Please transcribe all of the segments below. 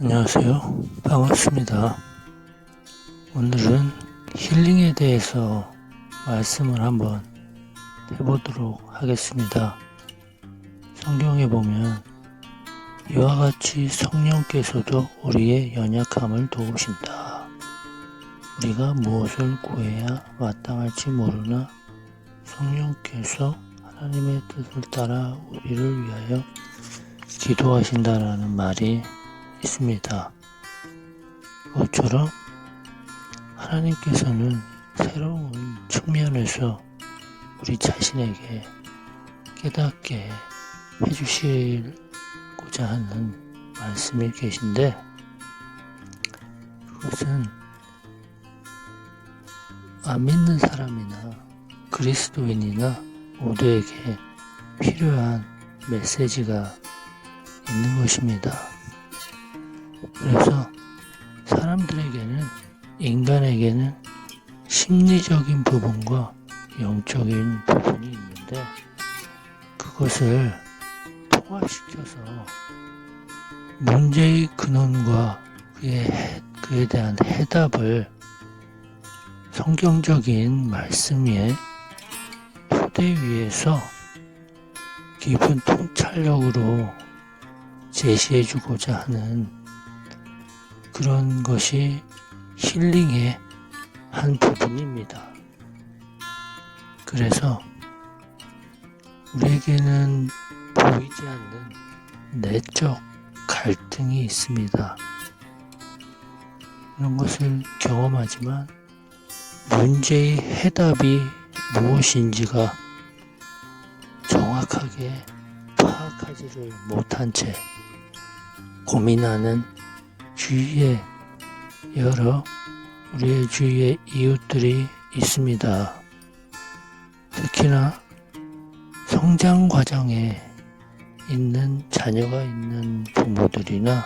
안녕하세요. 반갑습니다. 오늘은 힐링에 대해서 말씀을 한번 해보도록 하겠습니다. 성경에 보면 이와 같이 성령께서도 우리의 연약함을 도우신다. 우리가 무엇을 구해야 마땅할지 모르나 성령께서 하나님의 뜻을 따라 우리를 위하여 기도하신다라는 말이 있습니다. 그것처럼 하나님께서는 새로운 측면에서 우리 자신에게 깨닫게 해주시고자 하는 말씀이 계신데, 그것은 안 믿는 사람이나 그리스도인이나 모두에게 필요한 메시지가 있는 것입니다. 그래서 사람들에게는, 인간에게는 심리적인 부분과 영적인 부분이 있는데, 그것을 통합시켜서 문제의 근원과 그에 대한 해답을 성경적인 말씀의 토대 위에서 깊은 통찰력으로 제시해주고자 하는 그런 것이 힐링의 한 부분입니다. 그래서 우리에게는 보이지 않는 내적 갈등이 있습니다. 이런 것을 경험하지만 문제의 해답이 무엇인지가 정확하게 파악하지를 못한 채 고민하는 우리의 주위에 이웃들이 있습니다. 특히나 성장 과정에 있는 자녀가 있는 부모들이나,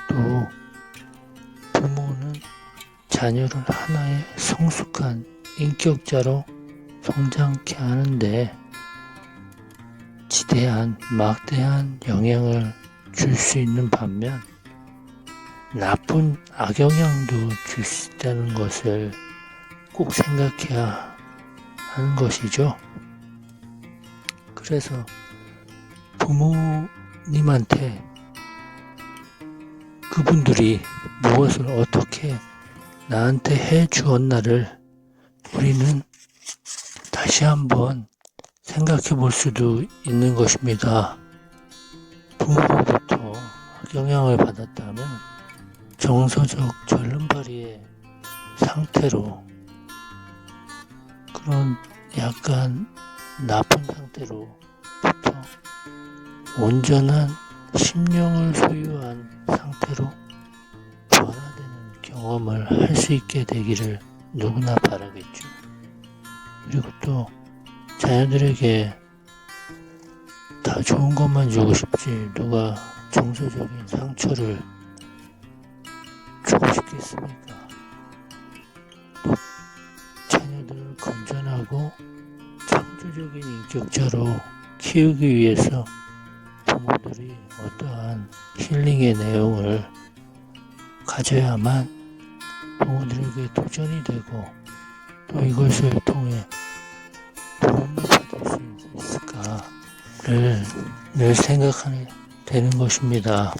또 부모는 자녀를 하나의 성숙한 인격자로 성장케 하는데 지대한 막대한 영향을 줄 수 있는 반면 나쁜 악영향도 줄 수 있다는 것을 꼭 생각해야 하는 것이죠. 그래서 부모님한테 그분들이 무엇을 어떻게 나한테 해 주었나를 우리는 다시 한번 생각해 볼 수도 있는 것입니다. 부모로부터 악영향을 받았다면 정서적 절름발이의 상태로, 그런 약간 나쁜 상태로부터 온전한 심령을 소유한 상태로 변화되는 경험을 할 수 있게 되기를 누구나 바라겠죠. 그리고 또 자녀들에게 다 좋은 것만 주고 싶지 누가 정서적인 상처를 주고 싶겠습니까? 또 자녀들을 건전하고 창조적인 인격자로 키우기 위해서 부모들이 어떠한 힐링의 내용을 가져야만 부모들에게 도전이 되고, 또 이것을 통해 도움을 받을 수 있을까를 늘 생각하게 되는 것입니다.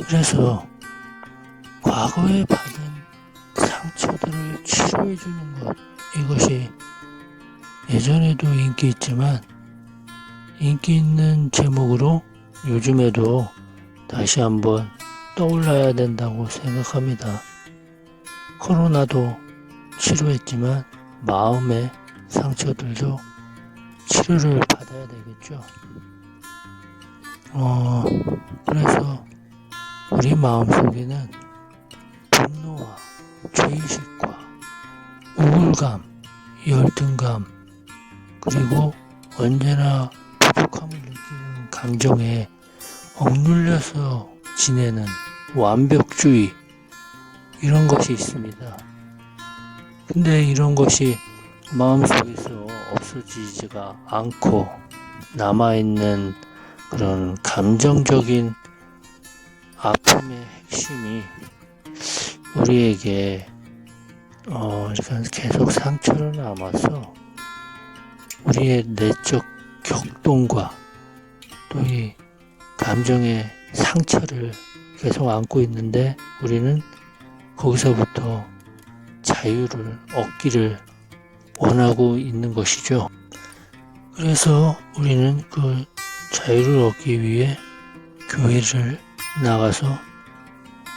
그래서 과거에 받은 상처들을 치료해주는 것, 이것이 예전에도 인기 있지만 인기 있는 제목으로 요즘에도 다시 한번 떠올라야 된다고 생각합니다. 코로나도 치료했지만 마음의 상처들도 치료를 받아야 되겠죠. 그래서 우리 마음속에는 분노와 죄의식과 우울감, 열등감, 그리고 언제나 부족함을 느끼는 감정에 억눌려서 지내는 완벽주의, 이런 것이 있습니다. 근데 이런 것이 마음속에서 없어지지가 않고 남아있는 그런 감정적인 아픔의 핵심이 우리에게 이렇게 계속 상처를 남아서 우리의 내적 격동과 또 이 감정의 상처를 계속 안고 있는데 우리는 거기서부터 자유를 얻기를 원하고 있는 것이죠. 그래서 우리는 그 자유를 얻기 위해 교회를 나가서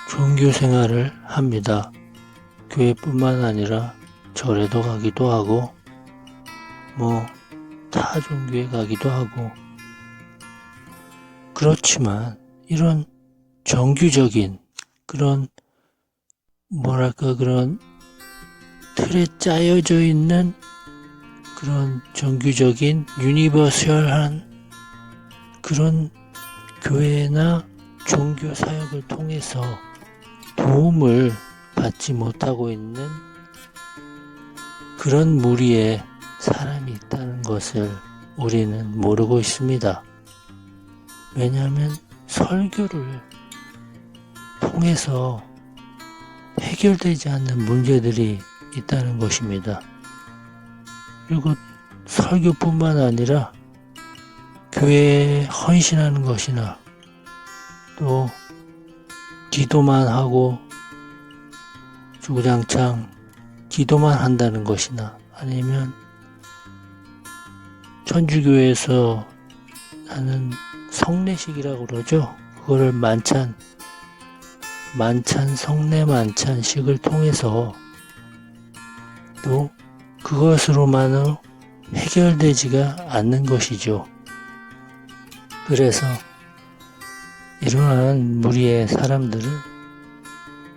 종교 생활을 합니다. 교회뿐만 아니라 절에도 가기도 하고 타 종교에 가기도 하고 그렇지만 이런 정규적인 그런 그런 틀에 짜여져 있는 그런 정규적인 유니버설한 그런 교회나 종교 사역을 통해서 도움을 받지 못하고 있는 그런 무리의 사람이 있다는 것을 우리는 모르고 있습니다. 왜냐하면 설교를 통해서 해결되지 않는 문제들이 있다는 것입니다. 그리고 설교뿐만 아니라 교회에 헌신하는 것이나 또 기도만 하고 주구장창 기도만 한다는 것이나 아니면 천주교에서 하는 성례식이라고 그러죠. 그거를 만찬 성례 만찬식을 통해서 또 그것으로만으로 해결되지가 않는 것이죠. 그래서 이러한 무리의 사람들은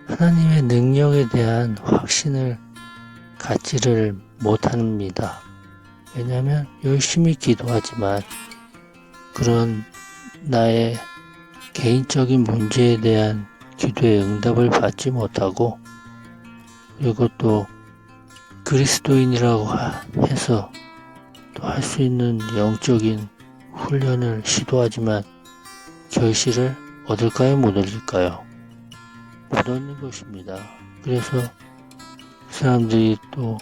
하나님의 능력에 대한 확신을 갖지를 못합니다. 왜냐하면 열심히 기도하지만 그런 나의 개인적인 문제에 대한 기도의 응답을 받지 못하고 그리고 또 그리스도인이라고 해서 또 할 수 있는 영적인 훈련을 시도하지만 결실을 얻을까요? 못 얻을까요? 못 얻는 것입니다. 그래서 그 사람들이 또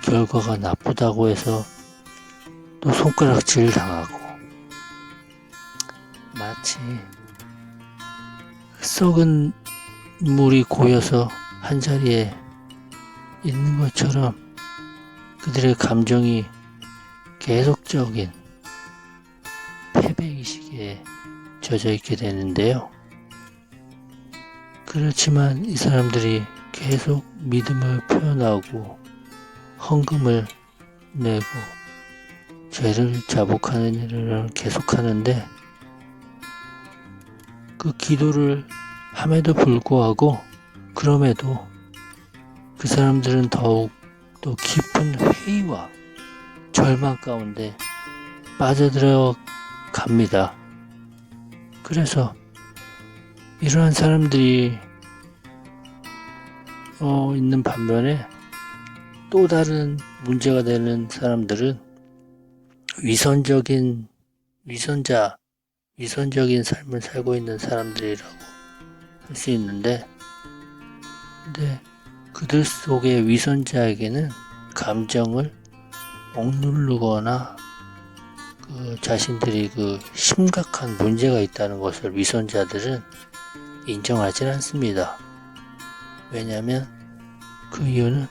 결과가 나쁘다고 해서 또 손가락질 당하고 마치 썩은 물이 고여서 한자리에 있는 것처럼 그들의 감정이 계속적인 패배의식에 젖어 있게 되는데요. 그렇지만 이 사람들이 계속 믿음을 표현하고 헌금을 내고 죄를 자복하는 일을 계속하는데 그 기도를 함에도 불구하고 그럼에도 그 사람들은 더욱 또 깊은 회의와 절망 가운데 빠져들어 갑니다. 그래서 이러한 사람들이 있는 반면에 또 다른 문제가 되는 사람들은 위선적인 삶을 살고 있는 사람들이라고 할 수 있는데 근데 그들 속의 위선자에게는 감정을 억누르거나 자신들이 심각한 문제가 있다는 것을 위선자들은 인정하지 않습니다. 왜냐하면 그 이유는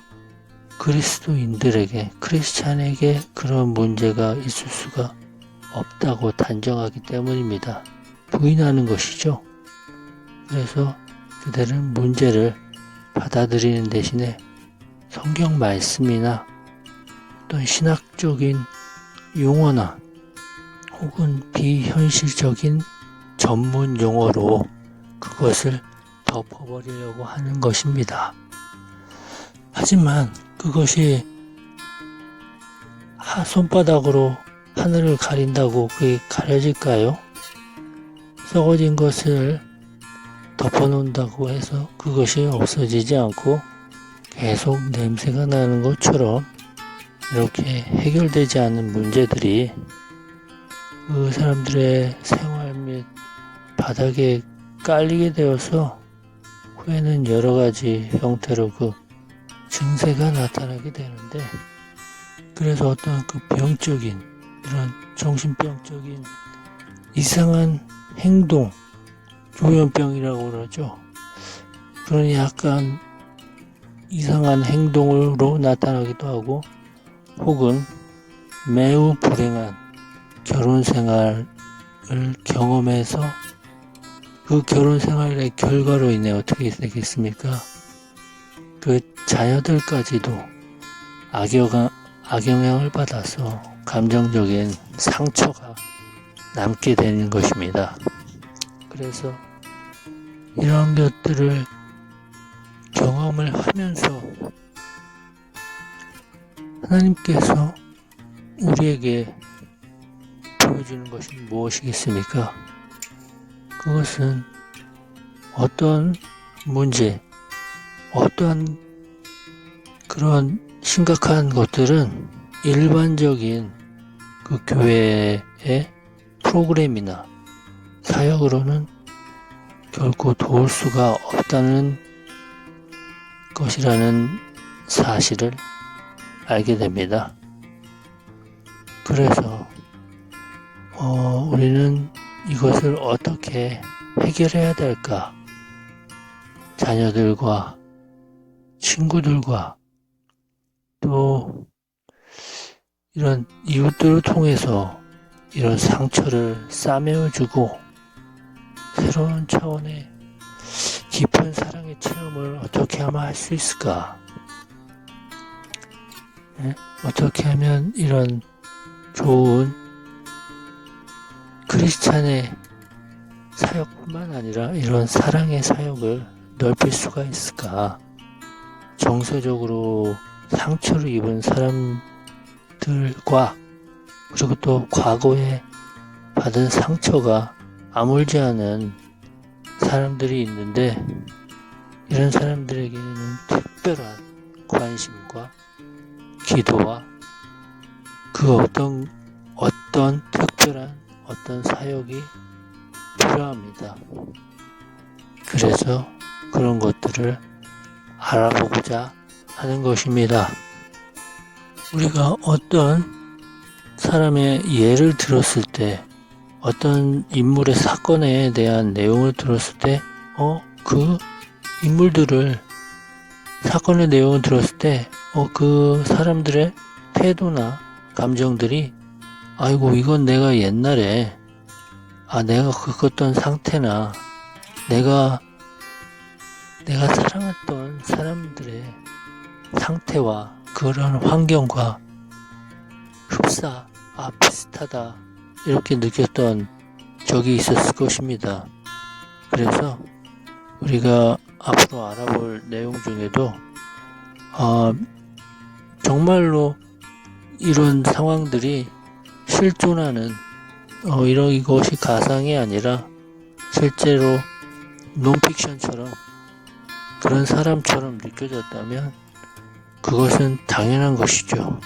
그리스도인들에게 크리스찬에게 그런 문제가 있을 수가 없다고 단정하기 때문입니다. 부인하는 것이죠. 그래서 그들은 문제를 받아들이는 대신에 성경 말씀이나 어떤 신학적인 용어나 혹은 비현실적인 전문 용어로 그것을 덮어버리려고 하는 것입니다. 하지만 그것이 손바닥으로 하늘을 가린다고 그게 가려질까요? 썩어진 것을 덮어놓는다고 해서 그것이 없어지지 않고 계속 냄새가 나는 것처럼 이렇게 해결되지 않은 문제들이 그 사람들의 생활 및 바닥에 깔리게 되어서 후에는 여러 가지 형태로 그 증세가 나타나게 되는데, 그래서 어떤 그 병적인 이런 정신병적인 이상한 행동, 조현병이라고 그러죠. 그런 약간 이상한 행동으로 나타나기도 하고, 혹은 매우 불행한 결혼 생활을 경험해서 그 결혼 생활의 결과로 인해 어떻게 되겠습니까? 그 자녀들까지도 악영향을 받아서 감정적인 상처가 남게 되는 것입니다. 그래서 이런 것들을 경험을 하면서 하나님께서 우리에게 보여주는 것이 무엇이겠습니까? 그것은 어떤 문제, 어떠한 그런 심각한 것들은 일반적인 그 교회의 프로그램이나 사역으로는 결코 도울 수가 없다는 것이라는 사실을 알게 됩니다. 그래서 우리는 이것을 어떻게 해결해야 될까? 자녀들과 친구들과 또 이런 이웃들을 통해서 이런 상처를 싸매어주고 새로운 차원의 깊은 사랑의 체험을 어떻게 하면 할 수 있을까? 네? 어떻게 하면 이런 좋은 크리스찬의 사역뿐만 아니라 이런 사랑의 사역을 넓힐 수가 있을까? 정서적으로 상처를 입은 사람들과 그리고 또 과거에 받은 상처가 아물지 않은 사람들이 있는데, 이런 사람들에게는 특별한 관심과 기도와 그 어떤 특별한 어떤 사역이 필요합니다. 그래서 그런 것들을 알아보고자 하는 것입니다. 우리가 어떤 사람의 예를 들었을 때, 어떤 인물의 사건에 대한 내용을 들었을 때, 그 인물들을, 사건의 내용을 들었을 때, 그 사람들의 태도나 감정들이, 아이고, 이건 내가 옛날에, 내가 겪었던 상태나, 내가 사랑했던 사람들의 상태와 그런 환경과 비슷하다, 이렇게 느꼈던 적이 있었을 것입니다. 그래서 우리가 앞으로 알아볼 내용 중에도 정말로 이런 상황들이 실존하는 이것이 가상이 아니라 실제로 논픽션처럼 그런 사람처럼 느껴졌다면 그것은 당연한 것이죠.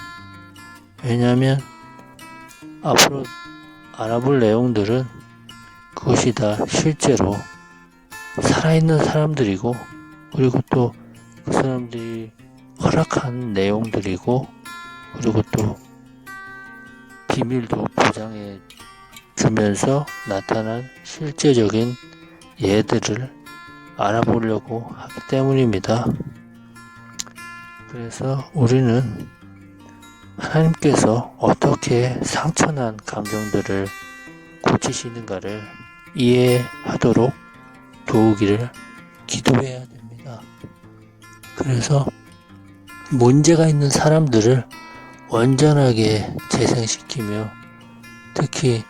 왜냐하면 앞으로 알아볼 내용들은 그것이 다 실제로 살아있는 사람들이고, 그리고 또 그 사람들이 허락한 내용들이고, 그리고 또 비밀도 보장해 주면서 나타난 실제적인 예들을 알아보려고 하기 때문입니다. 그래서 우리는 하나님께서 어떻게 상처난 감정들을 고치시는가를 이해하도록 도우기를 기도해야 됩니다. 그래서 문제가 있는 사람들을 온전하게 재생시키며, 특히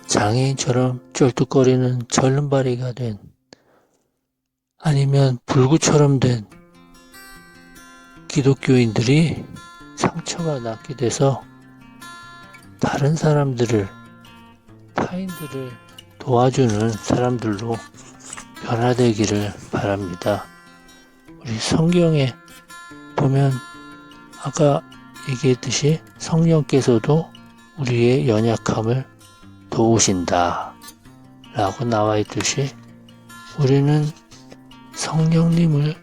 장애인처럼 쩔뚝거리는 절름발이가 된, 아니면 불구처럼 된 기독교인들이 상처가 났게 돼서 다른 사람들을, 타인들을 도와주는 사람들로 변화되기를 바랍니다. 우리 성경에 보면 아까 얘기했듯이 성령께서도 우리의 연약함을 도우신다 라고 나와 있듯이, 우리는 성령님을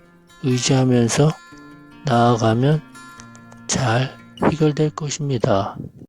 의지하면서 나아가면 잘 해결될 것입니다.